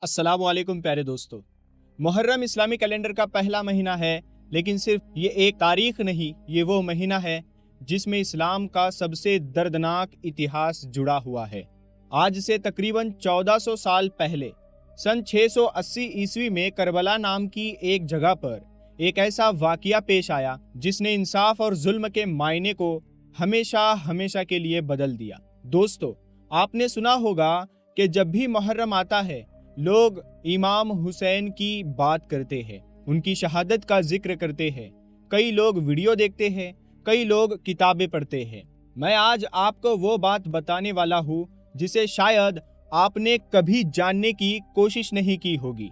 السلام علیکم پیارے دوستو۔ محرم اسلامی کیلنڈر کا پہلا مہینہ ہے، لیکن صرف یہ ایک تاریخ نہیں، یہ وہ مہینہ ہے جس میں اسلام کا سب سے دردناک اتہاس جڑا ہوا ہے۔ آج سے تقریباً 1400 سال پہلے سن 680 عیسوی میں کربلا نام کی ایک جگہ پر ایک ایسا واقعہ پیش آیا جس نے انصاف اور ظلم کے معنی کو ہمیشہ ہمیشہ کے لیے بدل دیا۔ دوستو، آپ نے سنا ہوگا کہ جب بھی محرم آتا ہے لوگ امام حسین کی بات کرتے ہیں، ان کی شہادت کا ذکر کرتے ہیں، کئی لوگ ویڈیو دیکھتے ہیں، کئی لوگ کتابیں پڑھتے ہیں۔ میں آج آپ کو وہ بات بتانے والا ہوں جسے شاید آپ نے کبھی جاننے کی کوشش نہیں کی ہوگی۔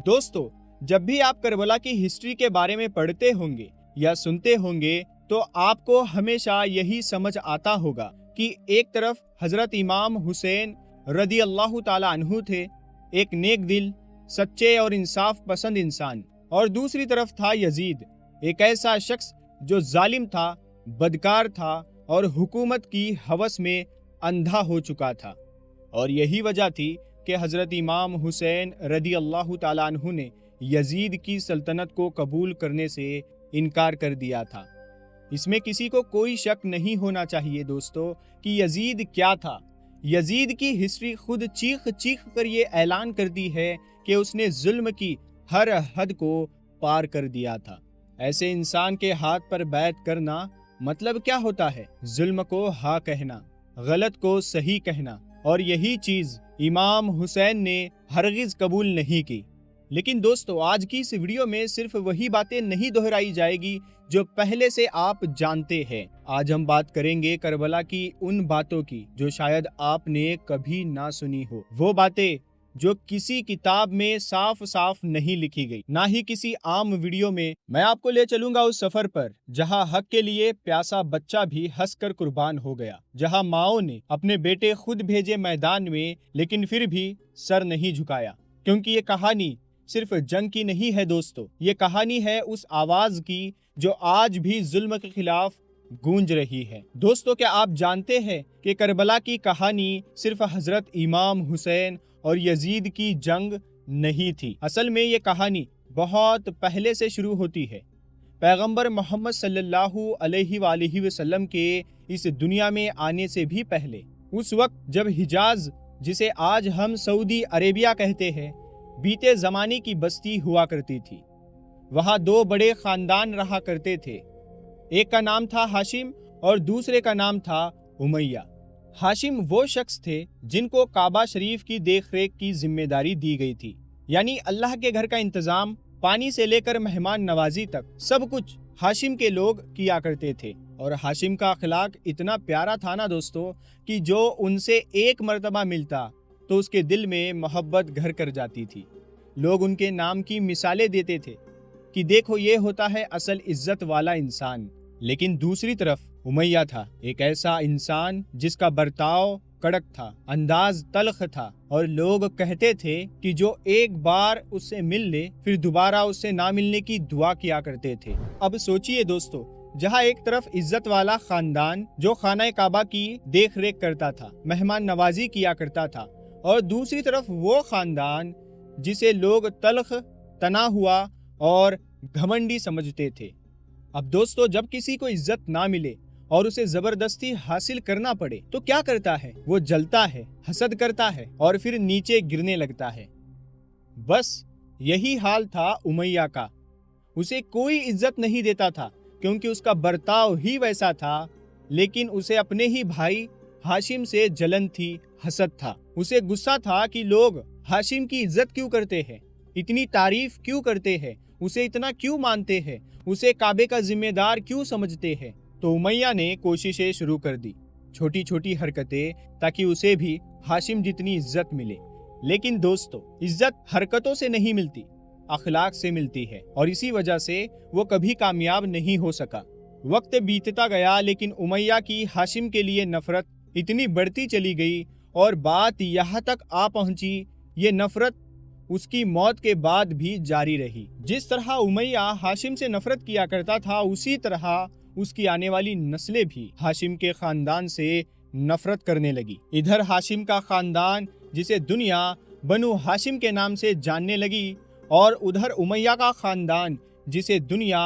دوستو، جب بھی آپ کربلا کی ہسٹری کے بارے میں پڑھتے ہوں گے یا سنتے ہوں گے تو آپ کو ہمیشہ یہی سمجھ آتا ہوگا کہ ایک طرف حضرت امام حسین رضی اللہ تعالی عنہ تھے، ایک نیک دل، سچے اور انصاف پسند انسان، اور دوسری طرف تھا یزید، ایک ایسا شخص جو ظالم تھا، بدکار تھا اور حکومت کی ہوس میں اندھا ہو چکا تھا۔ اور یہی وجہ تھی کہ حضرت امام حسین رضی اللہ تعالیٰ عنہ نے یزید کی سلطنت کو قبول کرنے سے انکار کر دیا تھا۔ اس میں کسی کو کوئی شک نہیں ہونا چاہیے دوستو کہ یزید کیا تھا۔ یزید کی ہسٹری خود چیخ چیخ کر یہ اعلان کرتی ہے کہ اس نے ظلم کی ہر حد کو پار کر دیا تھا۔ ایسے انسان کے ہاتھ پر بیعت کرنا مطلب کیا ہوتا ہے؟ ظلم کو ہاں کہنا، غلط کو صحیح کہنا، اور یہی چیز امام حسین نے ہرگز قبول نہیں کی۔ لیکن دوستو، آج کی اس ویڈیو میں صرف وہی باتیں نہیں دہرائی جائے گی جو پہلے سے آپ جانتے ہیں۔ آج ہم بات کریں گے کربلا کی ان باتوں کی جو شاید آپ نے کبھی نہ سنی ہو، وہ باتیں جو کسی کتاب میں صاف صاف نہیں لکھی گئی، نہ ہی کسی عام ویڈیو میں۔ میں آپ کو لے چلوں گا اس سفر پر جہاں حق کے لیے پیاسا بچہ بھی ہنس کر قربان ہو گیا، جہاں ماؤں نے اپنے بیٹے خود بھیجے میدان میں لیکن پھر بھی سر نہیں جھکایا، کیونکہ یہ کہانی صرف جنگ کی نہیں ہے دوستو، یہ کہانی ہے اس آواز کی جو آج بھی ظلم کے خلاف گونج رہی ہے۔ دوستو، کیا آپ جانتے ہیں کہ کربلا کی کہانی صرف حضرت امام حسین اور یزید کی جنگ نہیں تھی؟ اصل میں یہ کہانی بہت پہلے سے شروع ہوتی ہے، پیغمبر محمد صلی اللہ علیہ وآلہ وسلم کے اس دنیا میں آنے سے بھی پہلے۔ اس وقت جب حجاز، جسے آج ہم سعودی عربیہ کہتے ہیں، بیتے زمانے کی بستی ہوا کرتی تھی، وہاں دو بڑے خاندان رہا کرتے تھے، ایک کا نام تھا ہاشم اور دوسرے کا نام تھا امیہ۔ ہاشم وہ شخص تھے جن کو کعبہ شریف کی دیکھ ریکھ کی ذمہ داری دی گئی تھی، یعنی اللہ کے گھر کا انتظام، پانی سے لے کر مہمان نوازی تک سب کچھ ہاشم کے لوگ کیا کرتے تھے۔ اور ہاشم کا اخلاق اتنا پیارا تھا نا دوستو کہ جو ان سے ایک مرتبہ ملتا تو اس کے دل میں محبت گھر کر جاتی تھی۔ لوگ ان کے نام کی مثالیں دیتے تھے کہ دیکھو یہ ہوتا ہے اصل عزت والا انسان۔ لیکن دوسری طرف امیہ تھا، ایک ایسا انسان جس کا برتاؤ کڑک تھا، انداز تلخ تھا، اور لوگ کہتے تھے کہ جو ایک بار اس سے مل لے پھر دوبارہ اس سے نہ ملنے کی دعا کیا کرتے تھے۔ اب سوچئے دوستو، جہاں ایک طرف عزت والا خاندان جو خانہ کعبہ کی دیکھ ریکھ کرتا تھا، مہمان نوازی کیا کرتا تھا، اور دوسری طرف وہ خاندان جسے لوگ تلخ، تنا ہوا اور گھمنڈی سمجھتے تھے۔ اب دوستو، جب کسی کو عزت نہ ملے اور اسے زبردستی حاصل کرنا پڑے تو کیا کرتا ہے؟ وہ جلتا ہے، حسد کرتا ہے اور پھر نیچے گرنے لگتا ہے۔ بس یہی حال تھا امیہ کا۔ اسے کوئی عزت نہیں دیتا تھا کیونکہ اس کا برتاؤ ہی ویسا تھا، لیکن اسے اپنے ہی بھائی ہاشم سے جلن تھی، حسد تھا۔ اسے غصہ تھا کہ لوگ ہاشم کی عزت کیوں کرتے ہیں، اتنی تعریف کیوں کرتے ہیں، اسے اتنا کیوں مانتے ہیں، اسے کعبے کا ذمہ دار کیوں سمجھتے ہیں۔ تو امیہ نے کوششیں شروع کر دی، چھوٹی چھوٹی حرکتیں، تاکہ اسے بھی ہاشم جتنی عزت ملے۔ لیکن دوستو، عزت حرکتوں سے نہیں ملتی، اخلاق سے ملتی ہے، اور اسی وجہ سے وہ کبھی کامیاب نہیں ہو سکا۔ وقت بیتتا گیا لیکن امیہ کی ہاشم کے لیے نفرت اتنی بڑھتی چلی گئی اور بات یہاں تک آ پہنچی، یہ نفرت اس کی موت کے بعد بھی جاری رہی۔ جس طرح امیہ ہاشم سے نفرت کیا کرتا تھا، اسی طرح اس کی آنے والی نسلیں بھی ہاشم کے خاندان سے نفرت کرنے لگی۔ ادھر ہاشم کا خاندان، جسے دنیا बनु हाशिम के नाम से जानने लगी और उधर उमैया का खानदान जिसे दुनिया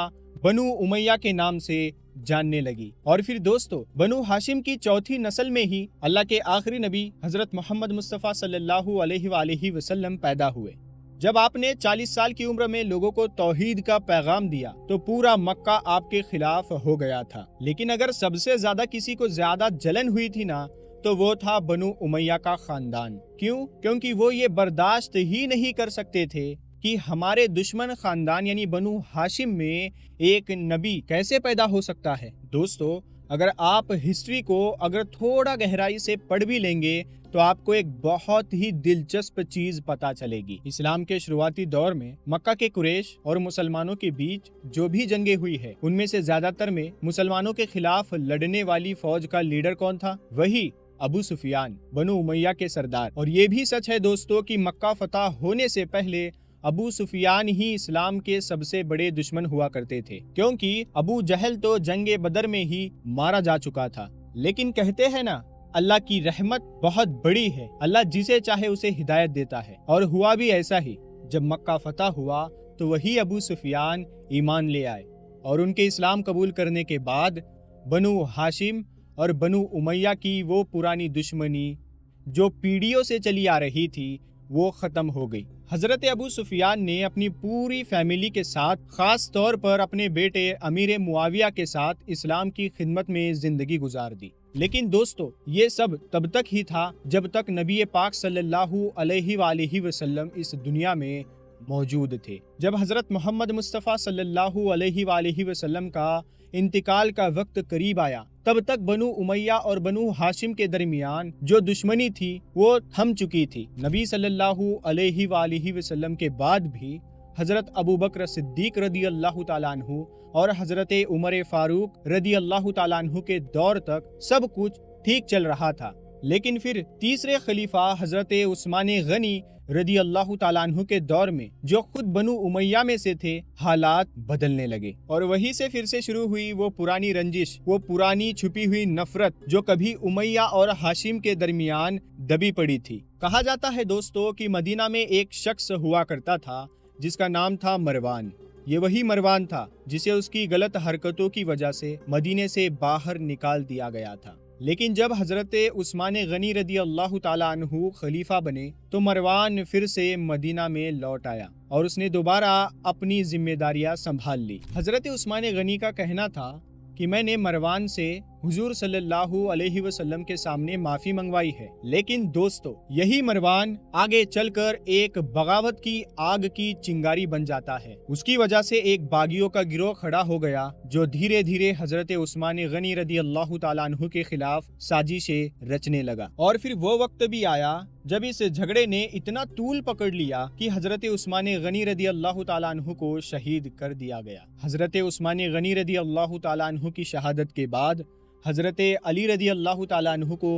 बनु उमैया के नाम से जानने लगी। और फिर दोस्तों बनु हाशिम की चौथी नस्ल में ही अल्लाह के आखिरी नबी हजरत मोहम्मद मुस्तफ़ा सल्लल्लाहु अलैहि वसल्लम पैदा हुए। जब आपने 40 साल की उम्र में लोगों को तौहीद का पैगाम दिया तो पूरा मक्का आपके खिलाफ हो गया था। लेकिन अगर सबसे ज्यादा किसी को ज्यादा जलन हुई थी ना तो वो था बनु उमैया का खानदान। क्यों? क्योंकि वो ये बर्दाश्त ही नहीं कर सकते थे कि हमारे दुश्मन खानदान यानी बनु हाशिम में एक नबी कैसे पैदा हो सकता है। दोस्तों अगर आप हिस्ट्री को अगर थोड़ा गहराई से पढ़ भी लेंगे तो आपको एक बहुत ही दिलचस्प चीज पता चलेगी। इस्लाम के शुरुआती दौर में मक्का के कुरैश और मुसलमानों के बीच जो भी जंगें हुई है उनमें से ज्यादातर में मुसलमानों के खिलाफ लड़ने वाली फौज का लीडर कौन था? वही अबू सुफियान, बनु उमैया के सरदार। और ये भी सच है दोस्तों कि मक्का फतह होने से पहले अबू सुफियान ही इस्लाम के सबसे बड़े दुश्मन हुआ करते थे, क्योंकि अबू जहल तो जंगे बदर में ही मारा जा चुका था। लेकिन कहते हैं ना अल्लाह की रहमत बहुत बड़ी है, अल्लाह जिसे चाहे उसे हिदायत देता है। और हुआ भी ऐसा ही। जब मक्का फतह हुआ तो वही अबू सुफियान ईमान ले आए और उनके इस्लाम कबूल करने के बाद बनु हाशिम और बनु उमैया की वो पुरानी दुश्मनी जो पीढ़ियों से चली आ रही थी वो खत्म हो गई। हजरत अबू सुफियान ने अपनी पूरी फैमिली के साथ खास तौर पर अपने बेटे अमीर मुआविया के साथ इस्लाम की खिदमत में जिंदगी गुजार दी। लेकिन दोस्तों ये सब तब तक ही था जब तक नबी पाक सल्लल्लाहु अलैहि वसल्लम इस दुनिया में मौजूद थे। जब हजरत मोहम्मद मुस्तफ़ा सल्लल्लाहु अलैहि वसल्लम का इंतकाल का वक्त करीब आया तब तक बनु उमैया और बनु हाशिम के दरमियान जो दुश्मनी थी वो थम चुकी थी। नबी सल्लल्लाहु अलैहि वसल्लम के बाद भी हजरत अबू बकर सिद्दीक रदी अल्लाह ताला अन्हु और हजरत उमर फारूक रदी अल्लाह ताला अन्हु के दौर तक सब कुछ ठीक चल रहा था। लेकिन फिर तीसरे खलीफा हजरत उस्मान गनी रदी अल्लाह ताला अन्हु के दौर में जो खुद बनु उमैया में से थे हालात बदलने लगे और वहीं से फिर से शुरू हुई वो पुरानी रंजिश, वो पुरानी छुपी हुई नफरत जो कभी उमैया और हाशिम के दरमियान दबी पड़ी थी। कहा जाता है दोस्तों कि मदीना में एक शख्स हुआ करता था जिसका नाम था मरवान। ये वही मरवान था जिसे उसकी गलत हरकतों की वजह से मदीने से बाहर निकाल दिया गया था। लेकिन जब हजरत उस्मान गनी रदी अल्लाह ताला अन्हु खलीफा बने तो मरवान फिर से मदीना में लौट आया और उसने दोबारा अपनी जिम्मेदारियां संभाल ली। हजरत उस्मान गनी का कहना था कि मैंने मरवान से हुजूर सल्लल्लाहु अलैहि वसल्लम के सामने माफी मंगवाई है। लेकिन दोस्तों यही मरवान आगे चलकर एक बगावत की आग की चिंगारी बन जाता है। उसकी वजह से एक बागियों का गिरोह खड़ा हो गया जो धीरे धीरे हजरत उस्मान गनी रदी अल्लाह ताला अन्हु के खिलाफ साजिशें रचने लगा। और फिर वो वक्त भी आया जब इस झगड़े ने इतना तूल पकड़ लिया कि हजरत उस्मान गनी रदी अल्लाह ताला अन्हु को शहीद कर दिया गया। हजरत उस्मान गनी रदी अल्लाह ताला अन्हु की शहादत के बाद हजरत अली रदी अल्लाह ताला अन्हु को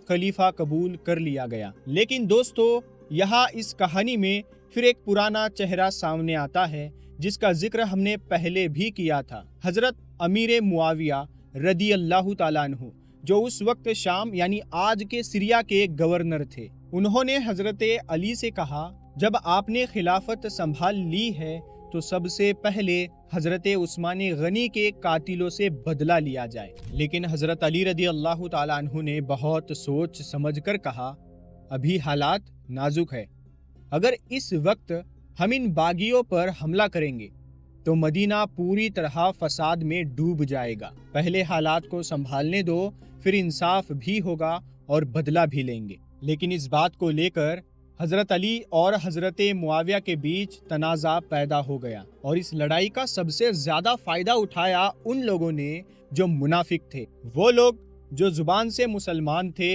खलीफा कबूल कर लिया गया। लेकिन दोस्तों यहाँ इस कहानी में फिर एक पुराना चेहरा सामने आता है जिसका जिक्र हमने पहले भी किया था। हजरत अमीर मुआविया रदी अल्लाह ताला अन्हु जो उस वक्त शाम यानी आज के सीरिया के गवर्नर थे। उन्होंने हजरत अली से कहा जब आपने खिलाफत संभाल ली है तो सबसे पहले हजरत उस्मान गनी के कातिलों से बदला लिया जाए। लेकिन हजरत अली रदी अल्लाह ताला अन्हु ने बहुत सोच समझकर कहा अभी हालात नाजुक है, अगर इस वक्त हम इन बागियों पर हमला करेंगे तो मदीना पूरी तरह फसाद में डूब जाएगा। पहले हालात को संभालने दो, फिर इंसाफ भी होगा और बदला भी लेंगे। लेकिन इस बात को लेकर हजरत अली और हजरत मुआविया के बीच तनाज़ा पैदा हो गया और इस लड़ाई का सबसे ज्यादा फायदा उठाया उन लोगों ने जो मुनाफिक थे। वो लोग जो जुबान से मुसलमान थे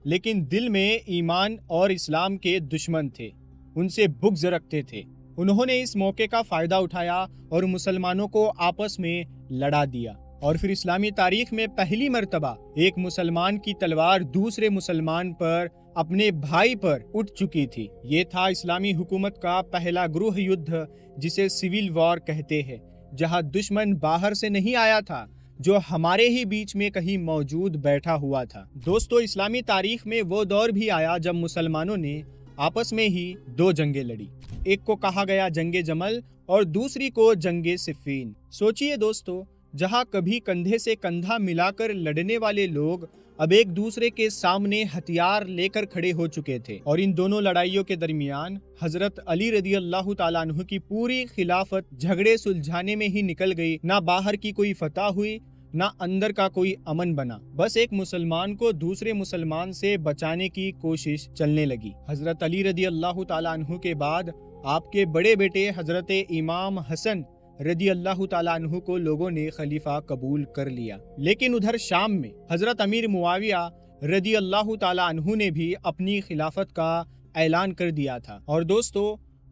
लेकिन दिल में ईमान और इस्लाम के दुश्मन थे, उनसे बुग़्ज़ रखते थे। उन्होंने इस मौके का फायदा उठाया और मुसलमानों को आपस में लड़ा दिया। और फिर इस्लामी तारीख में पहली मर्तबा एक मुसलमान की तलवार दूसरे मुसलमान पर अपने भाई पर उठ चुकी थी। ये था इस्लामी हुकूमत का पहला गृह युद्ध जिसे सिविल वॉर कहते हैं, जहां दुश्मन बाहर से नहीं आया था, जो हमारे ही बीच में कहीं मौजूद बैठा हुआ था। दोस्तों इस्लामी तारीख में वो दौर भी आया जब मुसलमानों ने आपस में ही 2 जंगें लड़ी। एक को कहा गया जंगे जमल और दूसरी को जंगे सिफ़ीन। सोचिए दोस्तों, जहां कभी कंधे से कंधा मिलाकर लड़ने वाले लोग अब एक दूसरे के सामने हथियार लेकर खड़े हो चुके थे। और इन दोनों लड़ाइयों के दरमियान हजरत अली रदी अल्लाह ताला अन्हु की पूरी खिलाफत झगड़े सुलझाने में ही निकल गई। ना बाहर की कोई फतह हुई, ना अंदर का कोई अमन बना। बस एक मुसलमान को दूसरे मुसलमान से बचाने की कोशिश चलने लगी। हजरत अली रदी अल्लाह ताला अन्हु के बाद आपके बड़े बेटे हजरत इमाम हसन रदी अल्लाह ताला अन्हु को लोगों ने खलीफा कबूल कर लिया। लेकिन उधर शाम में हजरत अमीर मुआविया रदी अल्लाह ताला अन्हु ने भी अपनी खिलाफत का ऐलान कर दिया था। और दोस्तों,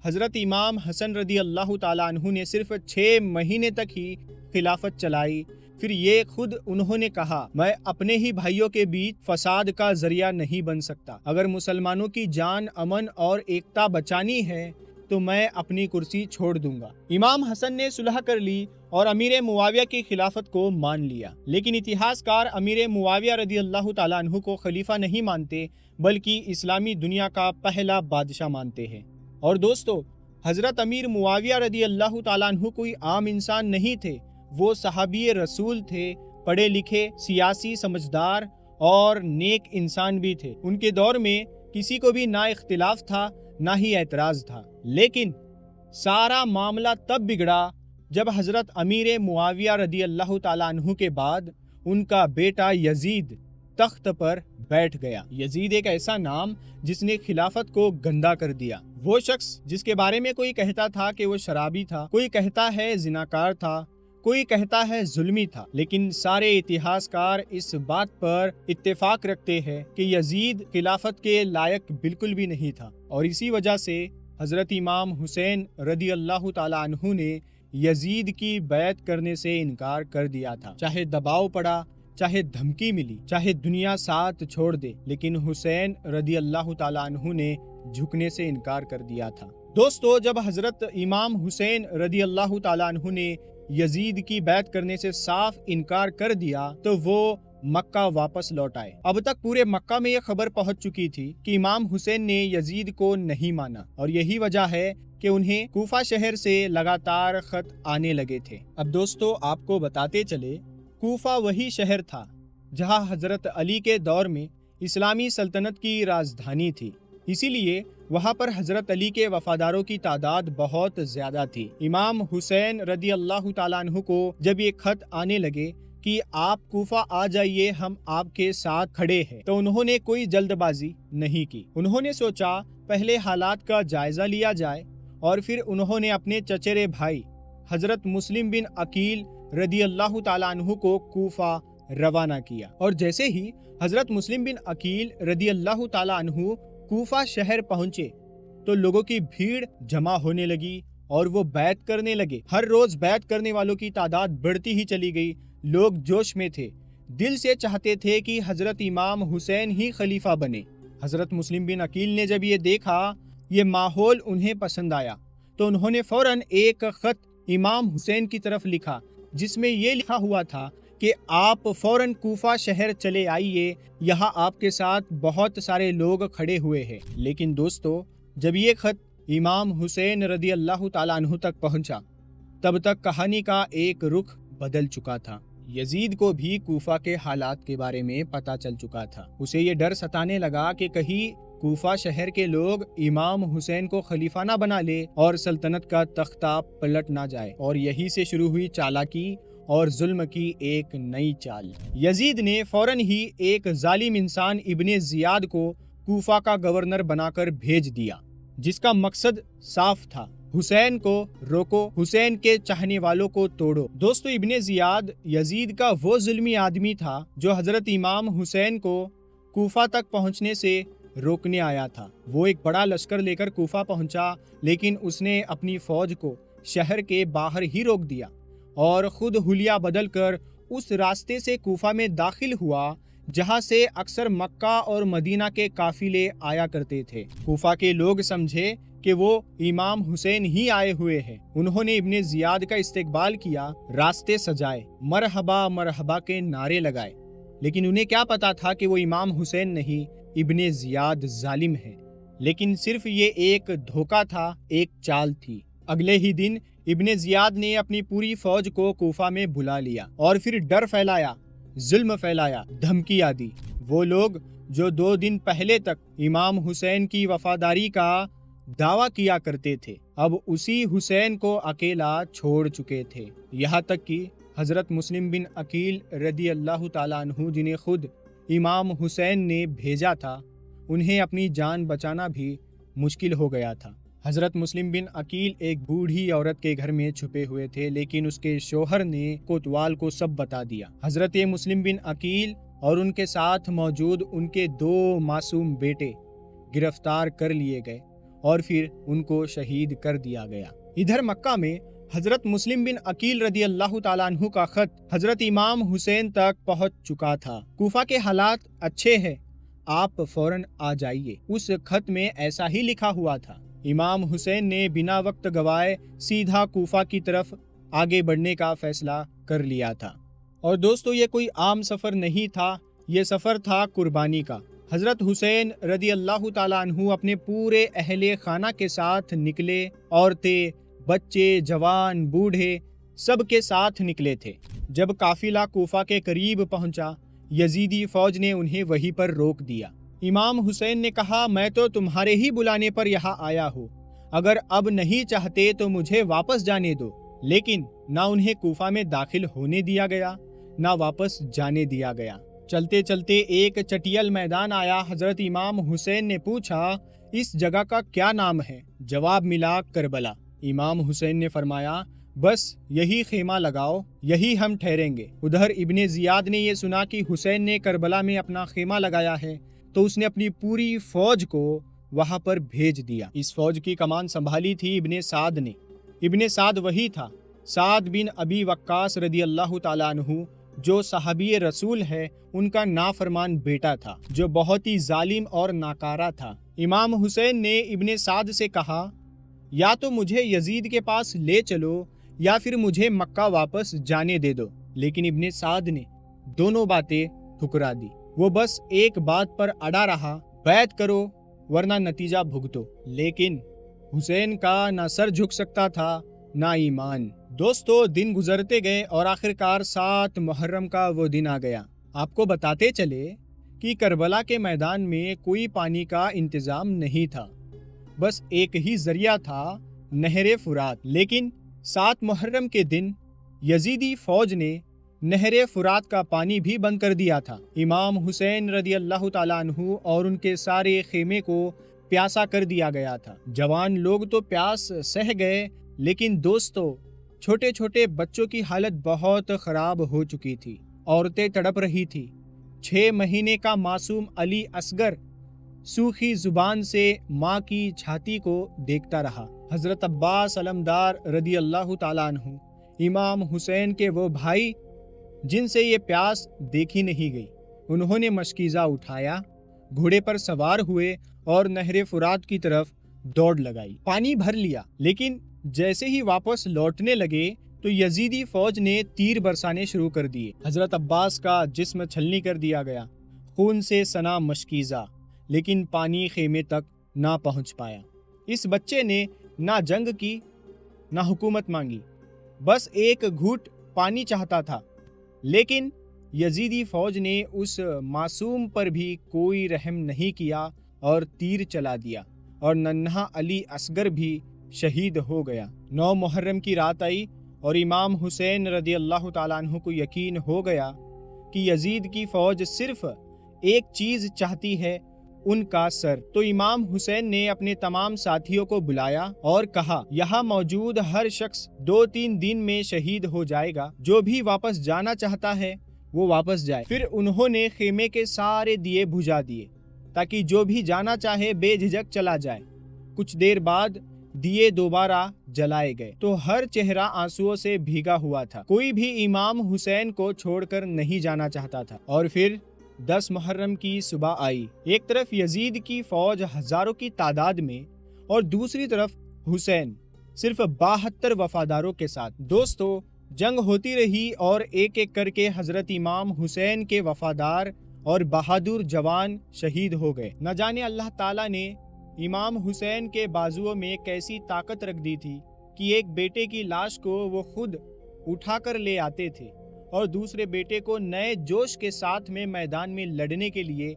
हजरत इमाम हसन रदी अल्लाह ताला अन्हु ने सिर्फ 6 महीने तक ही खिलाफत चलाई। फिर ये खुद उन्होंने कहा, मैं अपने ही भाइयों के बीच फसाद का जरिया नहीं बन सकता। अगर मुसलमानों की जान, अमन और एकता बचानी है तो मैं अपनी कुर्सी छोड़ दूंगा। इमाम हसन ने सुलह कर ली और अमीर मुआविया की खिलाफत को मान लिया। लेकिन इतिहासकार अमीर मुआविया रदी अल्लाह ताला अन्हु को खलीफा नहीं मानते, बल्कि इस्लामी दुनिया का पहला बादशाह मानते हैं। और दोस्तों, हजरत अमीर मुआविया रदी अल्लाह ताला अन्हु कोई आम इंसान नहीं थे। वो सहाबी रसूल थे, पढ़े लिखे, सियासी, समझदार और नेक इंसान भी थे। उनके दौर में किसी को भी ना इख्तिलाफ था ना ही एतराज था। लेकिन सारा मामला तब बिगड़ा जब हजरत अमीर मुआविया रदी अल्लाह ताला अन्हु के बाद उनका बेटा यजीद तख्त पर बैठ गया। यजीद एक ऐसा नाम जिसने खिलाफत को गंदा कर दिया। वो शख्स जिसके बारे में कोई कहता था कि वो शराबी था, कोई कहता है जिनाकार था, कोई कहता है जुल्मी था। लेकिन सारे इतिहासकार इस बात पर इत्तेफाक रखते हैं कि यजीद खिलाफत के लायक बिल्कुल भी नहीं था। और इसी वजह से हजरत इमाम हुसैन रदी अल्लाह ताला अन्हु ने यजीद की बैत करने से इनकार कर दिया था। चाहे दबाव पड़ा, चाहे धमकी मिली, चाहे दुनिया साथ छोड़ दे, लेकिन हुसैन रदी अल्लाह ताला अन्हु ने झुकने से इनकार कर दिया था। दोस्तों, जब हजरत इमाम हुसैन रदी अल्लाह ताला अन्हु ने यजीद की बैत करने से साफ इनकार कर दिया तो वो मक्का वापस लौट आए। अब तक पूरे मक्का में ये खबर पहुंच चुकी थी कि इमाम हुसैन ने यजीद को नहीं माना, और यही वजह है कि उन्हें कूफा शहर से लगातार खत आने लगे थे। अब दोस्तों, आपको बताते चले, कूफा वही शहर था जहां हजरत अली के दौर में इस्लामी सल्तनत की राजधानी थी। इसीलिए वहां पर हजरत अली के वफादारों की तादाद बहुत ज्यादा थी। इमाम हुसैन रदी अल्लाह ताला अन्हु को जब ये खत आने लगे कि आप कूफा आ जाइए, हम आपके साथ खड़े हैं, तो उन्होंने कोई जल्दबाजी नहीं की। उन्होंने सोचा पहले हालात का जायजा लिया जाए, और फिर उन्होंने अपने चचेरे भाई हजरत मुस्लिम बिन अकील रदी अल्लाह ताला अन्हु को कूफा रवाना किया। और जैसे ही हजरत मुस्लिम बिन अकील रदी अल्लाह ताला अन्हु कूफा शहर पहुंचे तो लोगों की भीड़ जमा होने लगी और वो बैत करने लगे। हर रोज बैत करने वालों की तादाद बढ़ती ही चली गई। लोग जोश में थे, दिल से चाहते थे कि हजरत इमाम हुसैन ही खलीफा बने। हजरत मुस्लिम बिन अकील ने जब ये देखा, ये माहौल उन्हें पसंद आया, तो उन्होंने फौरन एक खत इमाम हुसैन की तरफ लिखा, जिसमें ये लिखा हुआ था कि आप फौरन कूफा शहर चले आइए, यहाँ आपके साथ बहुत सारे लोग खड़े हुए हैं। लेकिन दोस्तों, जब ये खत इमाम हुसैन रदी अल्लाह ताला अन्हु तक पहुंचा, तब तक कहानी का एक रुख बदल चुका था। यजीद को भी कूफा के हालात के बारे में पता चल चुका था। उसे ये डर सताने लगा कि कहीं कूफा शहर के लोग इमाम हुसैन को खलीफा ना बना ले और सल्तनत का तख्ता पलट ना जाए। और यही से शुरू हुई चालाकी और जुल्म की एक नई चाल। यजीद ने फौरन ही एक जालिम इंसान इब्ने जियाद को कूफा का गवर्नर बनाकर भेज दिया, जिसका मकसद साफ था, हुसैन को रोको, हुसैन के चाहने वालों को तोड़ो। दोस्तों, इब्ने जियाद यजीद का वो जुल्मी आदमी था जो हजरत इमाम हुसैन को कूफा तक पहुंचने से रोकने आया था। वो एक बड़ा लश्कर लेकर कूफा पहुंचा, लेकिन उसने अपनी फौज को शहर के बाहर ही रोक दिया और खुद हुलिया बदल कर उस रास्ते से कूफा में दाखिल हुआ जहां से अक्सर मक्का और मदीना के काफिले आया करते थे। कूफा के लोग समझे कि वो इमाम हुसैन ही आए हुए हैं। उन्होंने इब्ने जियाद का इस्तकबाल किया, रास्ते सजाए, मरहबा मरहबा के नारे लगाए। लेकिन उन्हें क्या पता था कि वो इमाम हुसैन नहीं, इब्ने जियाद जालिम है। لیکن صرف یہ ایک دھوکہ تھا، ایک چال تھی۔ اگلے ہی دن ابن زیاد نے اپنی پوری فوج کو کوفہ میں بلا لیا اور پھر ڈر پھیلایا، ظلم پھیلایا، دھمکیاں دی۔ وہ لوگ جو 2 دن پہلے تک امام حسین کی وفاداری کا دعویٰ کیا کرتے تھے، اب اسی حسین کو اکیلا چھوڑ چکے تھے۔ یہاں تک کہ حضرت مسلم بن عقیل رضی اللہ تعالیٰ عنہ، جنہیں خود امام حسین نے بھیجا تھا، انہیں اپنی جان بچانا بھی مشکل ہو گیا تھا۔ حضرت مسلم بن عقیل ایک بوڑھی عورت کے گھر میں چھپے ہوئے تھے، لیکن اس کے شوہر نے کوتوال کو سب بتا دیا۔ حضرت مسلم بن عقیل اور ان کے ساتھ موجود ان کے 2 معصوم بیٹے گرفتار کر لیے گئے اور پھر ان کو شہید کر دیا گیا۔ ادھر مکہ میں حضرت مسلم بن عقیل رضی اللہ تعالیٰ عنہ کا خط حضرت امام حسین تک پہنچ چکا تھا۔ کوفہ کے حالات اچھے ہیں، آپ فوراً آ جائیے۔ اس خط میں ایسا ہی لکھا ہوا تھا۔ امام حسین نے بنا وقت گوائے سیدھا کوفہ کی طرف آگے بڑھنے کا فیصلہ کر لیا تھا۔ اور دوستو، یہ کوئی عام سفر نہیں تھا، یہ سفر تھا قربانی کا۔ حضرت حسین رضی اللہ تعالیٰ عنہ اپنے پورے اہل خانہ کے ساتھ نکلے، عورتیں، بچے، جوان، بوڑھے سب کے ساتھ نکلے تھے۔ جب قافلہ کوفہ کے قریب پہنچا، یزیدی فوج نے انہیں وہیں پر روک دیا۔ امام حسین نے کہا، میں تو تمہارے ہی بلانے پر یہاں آیا ہوں، اگر اب نہیں چاہتے تو مجھے واپس جانے دو۔ لیکن نہ انہیں کوفہ میں داخل ہونے دیا گیا، نہ واپس جانے دیا گیا۔ چلتے چلتے ایک چٹیل میدان آیا۔ حضرت امام حسین نے پوچھا، اس جگہ کا کیا نام ہے؟ جواب ملا، کربلا۔ امام حسین نے فرمایا، بس یہی خیمہ لگاؤ، یہی ہم ٹھہریں گے۔ ادھر ابن زیاد نے یہ سنا کہ حسین نے کربلا میں اپنا خیمہ لگایا ہے، تو اس نے اپنی پوری فوج کو وہاں پر بھیج دیا۔ اس فوج کی کمان سنبھالی تھی ابن سعد نے۔ ابن سعد وہی تھا، سعد بن ابی وقاص رضی اللہ تعالیٰ عنہ، جو صحابی رسول ہے، ان کا نافرمان بیٹا تھا، جو بہت ہی ظالم اور ناکارہ تھا۔ امام حسین نے ابن سعد سے کہا، یا تو مجھے یزید کے پاس لے چلو یا پھر مجھے مکہ واپس جانے دے دو۔ لیکن ابن سعد نے دونوں باتیں ٹھکرا دی۔ وہ بس ایک بات پر اڑا رہا، بیعت کرو ورنہ نتیجہ بھگتو۔ لیکن حسین کا نہ سر جھک سکتا تھا نہ ایمان۔ دوستو، دن گزرتے گئے اور آخرکار 7 محرم کا وہ دن آ گیا۔ آپ کو بتاتے چلے کہ کربلا کے میدان میں کوئی پانی کا انتظام نہیں تھا، بس ایک ہی ذریعہ تھا، نہر فرات۔ لیکن 7 محرم کے دن یزیدی فوج نے نہر فرات کا پانی بھی بند کر دیا تھا۔ امام حسین رضی اللہ تعالیٰ عنہ اور ان کے سارے خیمے کو پیاسا کر دیا گیا تھا۔ جوان لوگ تو پیاس سہ گئے، لیکن دوستو، چھوٹے چھوٹے بچوں کی حالت بہت خراب ہو چکی تھی۔ عورتیں تڑپ رہی تھی۔ 6 مہینے کا معصوم علی اصغر سوکھی زبان سے ماں کی چھاتی کو دیکھتا رہا۔ حضرت عباس علمدار رضی اللہ تعالیٰ عنہ، امام حسین کے وہ بھائی جن سے یہ پیاس دیکھی نہیں گئی، انہوں نے مشکیزہ اٹھایا، گھوڑے پر سوار ہوئے اور نہر فرات کی طرف دوڑ لگائی۔ پانی بھر لیا، لیکن جیسے ہی واپس لوٹنے لگے تو یزیدی فوج نے تیر برسانے شروع کر دیے۔ حضرت عباس کا جسم چھلنی کر دیا گیا، خون سے سنا مشکیزہ، لیکن پانی خیمے تک نہ پہنچ پایا۔ اس بچے نے نہ جنگ کی نہ حکومت مانگی، بس ایک گھوٹ پانی چاہتا تھا۔ لیکن یزیدی فوج نے اس معصوم پر بھی کوئی رحم نہیں کیا اور تیر چلا دیا، اور ننھا علی اصغر بھی شہید ہو گیا۔ 9 محرم کی رات آئی اور امام حسین رضی اللہ تعالیٰ عنہ کو یقین ہو گیا کہ یزید کی فوج صرف ایک چیز چاہتی ہے، ان کا سر۔ تو امام حسین نے اپنے تمام ساتھیوں کو بلایا اور کہا، یہاں موجود ہر شخص 2-3 دن میں شہید ہو جائے گا، جو بھی واپس جانا چاہتا ہے وہ واپس جائے۔ پھر انہوں نے خیمے کے سارے دیے بجھا دیے تاکہ جو بھی جانا چاہے بے جھجک چلا جائے۔ کچھ دیر بعد دیے دوبارہ جلائے گئے تو ہر چہرہ آنسوؤں سے بھیگا ہوا تھا۔ کوئی بھی امام حسین کو چھوڑ کر نہیں جانا چاہتا تھا۔ اور پھر 10 محرم کی صبح آئی۔ ایک طرف یزید کی فوج ہزاروں کی تعداد میں اور دوسری طرف حسین صرف 72 وفاداروں کے ساتھ۔ دوستو، جنگ ہوتی رہی اور ایک ایک کر کے حضرت امام حسین کے وفادار اور بہادر جوان شہید ہو گئے۔ نہ جانے اللہ تعالیٰ نے इमाम हुसैन के बाजुओं में कैसी ताकत रख दी थी कि एक बेटे की लाश को वो खुद उठाकर ले आते थे और दूसरे बेटे को नए जोश के साथ में मैदान में लड़ने के लिए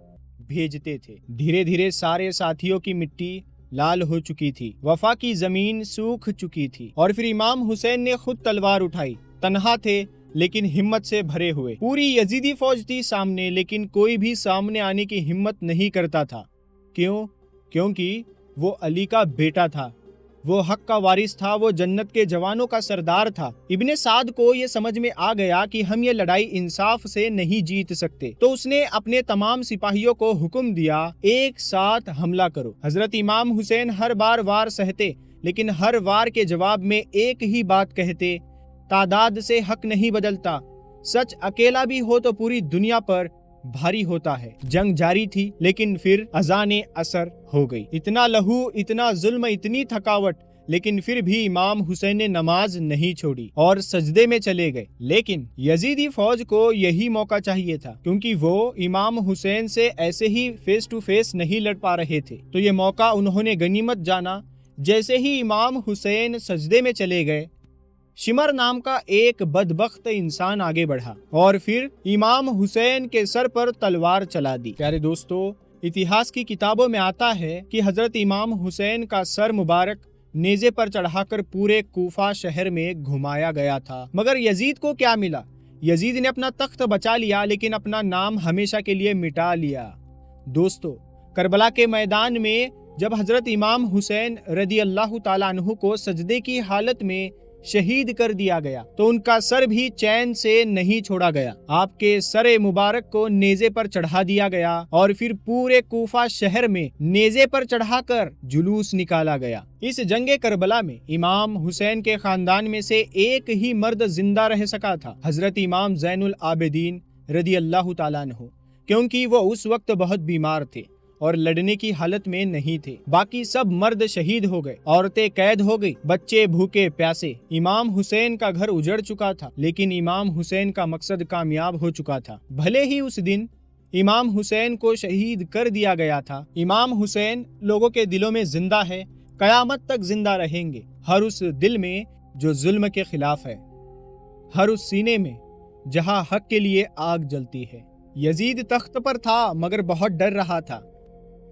भेजते थे। धीरे धीरे सारे साथियों की मिट्टी लाल हो चुकी थी, वफा की जमीन सूख चुकी थी और फिर इमाम हुसैन ने खुद तलवार उठाई। तन्हा थे लेकिन हिम्मत से भरे हुए। पूरी यजीदी फौज थी सामने, लेकिन कोई भी सामने आने की हिम्मत नहीं करता था। क्यों? क्योंकि वो अली का बेटा था, वो हक का वारिस था, वो जन्नत के जवानों का सरदार था। इब्ने साद को ये समझ में आ गया कि हम ये लड़ाई इंसाफ से नहीं जीत सकते, तो उसने अपने तमाम सिपाहियों को हुक्म दिया, एक साथ हमला करो। हजरत इमाम हुसैन हर बार वार सहते, लेकिन हर वार के जवाब में एक ही बात कहते, तादाद से हक नहीं बदलता, सच अकेला भी हो तो पूरी दुनिया पर भारी होता है। जंग जारी थी, लेकिन फिर अजाने असर हो गई। इतना लहू, इतना जुल्म, इतनी थकावट, लेकिन फिर भी इमाम हुसैन ने नमाज नहीं छोड़ी और सजदे में चले गए। लेकिन यजीदी फौज को यही मौका चाहिए था, क्योंकि वो इमाम हुसैन से ऐसे ही फेस टू फेस नहीं लड़ पा रहे थे, तो ये मौका उन्होंने गनीमत जाना। जैसे ही इमाम हुसैन सजदे में चले गए, शिमर नाम का एक बदबख्त इंसान आगे बढ़ा और फिर इमाम हुसैन के सर पर तलवार चला दी। प्यारे दोस्तों, इतिहास की किताबों में आता है कि हजरत इमाम हुसैन का सर मुबारक नेज़े पर चढ़ाकर पूरे कूफा शहर में घुमाया गया था। मगर यजीद को क्या मिला? यजीद ने अपना तख्त बचा लिया, लेकिन अपना नाम हमेशा के लिए मिटा लिया। दोस्तों, करबला के मैदान में जब हजरत इमाम हुसैन रदी अल्लाह ताला अन्हु को सजदे की हालत में शहीद कर दिया गया, तो उनका सर भी चैन से नहीं छोड़ा गया। आपके सरे मुबारक को नेज़े पर चढ़ा दिया गया और फिर पूरे कूफा शहर में नेज़े पर चढ़ाकर जुलूस निकाला गया। इस जंगे करबला में इमाम हुसैन के खानदान में से एक ही मर्द जिंदा रह सका था, हजरत इमाम ज़ैनुल आबिदीन रदी अल्लाह ताला अन्हु, क्योंकि वो उस वक्त बहुत बीमार थे और लड़ने की हालत में नहीं थे। बाकी सब मर्द शहीद हो गए, औरतें कैद हो गई, बच्चे भूखे प्यासे। इमाम हुसैन का घर उजड़ चुका था, लेकिन इमाम हुसैन का मकसद कामयाब हो चुका था। भले ही उस दिन इमाम हुसैन को शहीद कर दिया गया था, इमाम हुसैन लोगों के दिलों में जिंदा है, कयामत तक जिंदा रहेंगे। हर उस दिल में जो जुल्म के खिलाफ है, हर उस सीने में जहां हक के लिए आग जलती है। यजीद तख्त पर था मगर बहुत डर रहा था।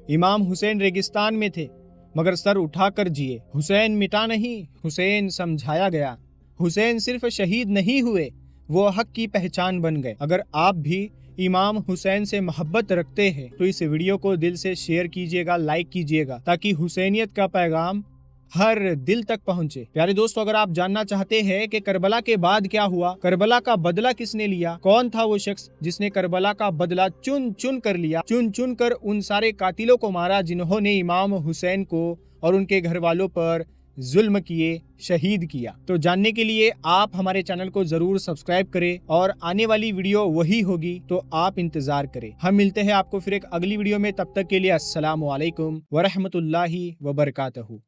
इमाम हुसैन रेगिस्तान में थे मगर सर उठाकर जिए। हुसैन मिटा नहीं, हुसैन समझाया गया। हुसैन सिर्फ शहीद नहीं हुए, वो हक की पहचान बन गए। अगर आप भी इमाम हुसैन से मोहब्बत रखते हैं तो इस वीडियो को दिल से शेयर कीजिएगा, लाइक कीजिएगा, ताकि हुसैनियत का पैगाम हर दिल तक पहुंचे। प्यारे दोस्तों, अगर आप जानना चाहते हैं कि करबला के बाद क्या हुआ, करबला का बदला किसने लिया, कौन था वो शख्स जिसने करबला का बदला चुन चुन कर लिया, चुन चुन कर उन सारे कातिलों को मारा जिन्होंने इमाम हुसैन को और उनके घर वालों पर जुल्म किए, शहीद किया, तो जानने के लिए आप हमारे चैनल को जरूर सब्सक्राइब करें और आने वाली वीडियो वही होगी, तो आप इंतजार करें। हम मिलते हैं आपको फिर एक अगली वीडियो में, तब तक के लिए अस्सलामु अलैकुम व रहमतुल्लाहि व बरकातहू।